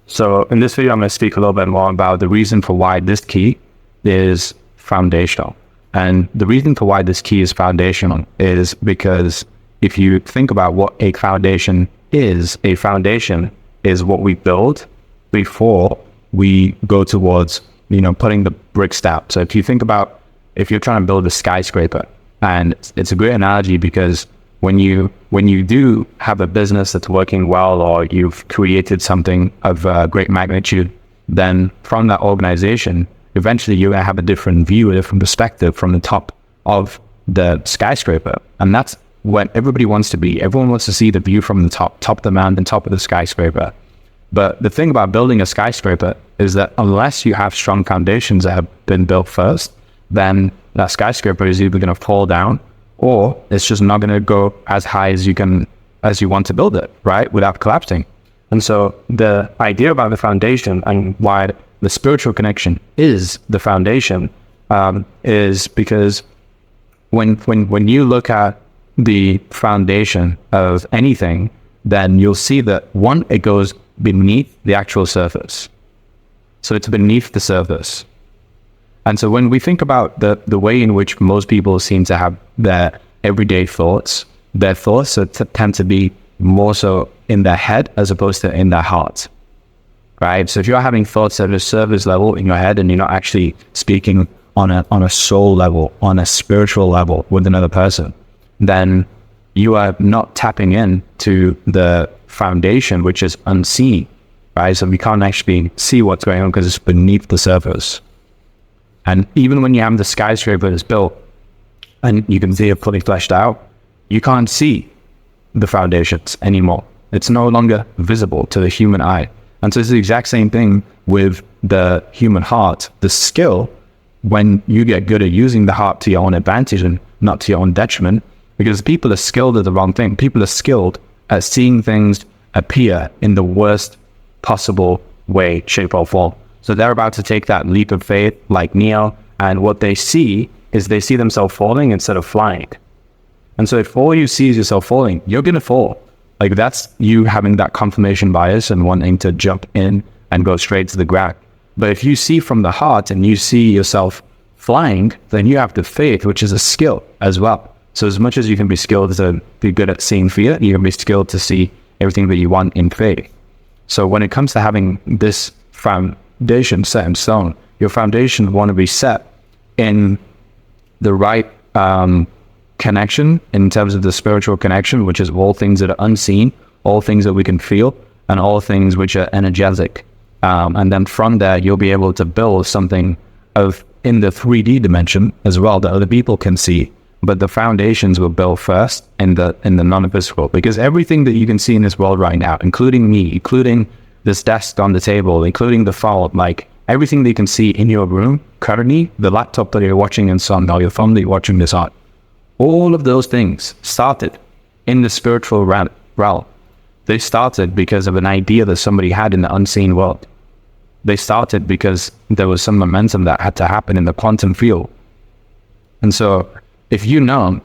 So in this video, I'm going to speak a little bit more about the reason for why this key is foundational. And the reason for why this key is foundational is because if you think about what a foundation is what we build before we go towards, putting the bricks down. So if you think about, if you're trying to build a skyscraper, and it's a great analogy because when you do have a business that's working well, or you've created something of great magnitude, then from that organization, eventually you're going to have a different view, a different perspective from the top of the skyscraper. And that's what everybody wants to be. Everyone wants to see the view from the top of the mountain, top of the skyscraper. But the thing about building a skyscraper is that unless you have strong foundations that have been built first, then that skyscraper is either going to fall down, or it's just not going to go as high as you want to build it, right? Without collapsing. And so the idea about the foundation and why the spiritual connection is the foundation is because when you look at the foundation of anything, then you'll see that one, it goes beneath the actual surface. So it's beneath the surface. And so when we think about the way in which most people seem to have their everyday thoughts, their thoughts tend to be more so in their head as opposed to in their heart, right? So if you're having thoughts at a surface level in your head and you're not actually speaking on a soul level, on a spiritual level with another person, then you are not tapping in to the foundation, which is unseen, right? So we can't actually see what's going on because it's beneath the surface. And even when you have the skyscraper that's built and you can see it fully fleshed out, you can't see the foundations anymore. It's no longer visible to the human eye. And so it's the exact same thing with the human heart. The skill, when you get good at using the heart to your own advantage and not to your own detriment, because people are skilled at the wrong thing. People are skilled at seeing things appear in the worst possible way, shape, or form. So they're about to take that leap of faith like Neo, and what they see is they see themselves falling instead of flying. And so if all you see is yourself falling, you're going to fall. Like that's you having that confirmation bias and wanting to jump in and go straight to the ground. But if you see from the heart and you see yourself flying, then you have the faith, which is a skill as well. So as much as you can be skilled to be good at seeing fear, you can be skilled to see everything that you want in faith. So when it comes to having this foundation set in stone, your foundation want to be set in the right connection in terms of the spiritual connection, which is all things that are unseen, all things that we can feel, and all things which are energetic. And then from there, you'll be able to build something in the 3D dimension as well that other people can see. But the foundations were built first in the non-physical, because everything that you can see in this world right now, including me, including this desk on the table, including the phone, like everything that you can see in your room currently, the laptop that you're watching this on, or your phone that you're watching this on, all of those things started in the spiritual realm. They started because of an idea that somebody had in the unseen world. They started because there was some momentum that had to happen in the quantum field. And so if you know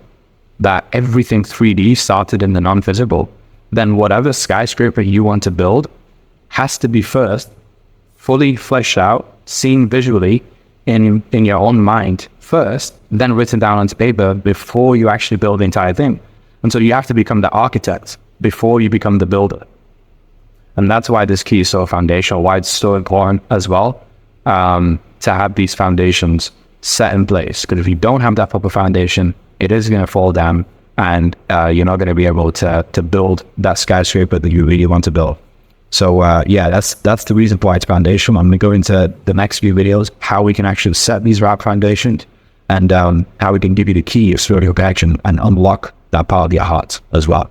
that everything 3D started in the non-physical, then whatever skyscraper you want to build has to be first fully fleshed out, seen visually in your own mind first, then written down onto paper before you actually build the entire thing. And so you have to become the architect before you become the builder. And that's why this key is so foundational, why it's so important as well, to have these foundations set in place. Because if you don't have that proper foundation, it is going to fall down, and you're not going to be able to build that skyscraper that you really want to build. So yeah, that's the reason why it's foundational. I'm going to go into the next few videos, how we can actually set these right foundations, and how we can give you the key of spiritual connection and unlock that part of your heart as well.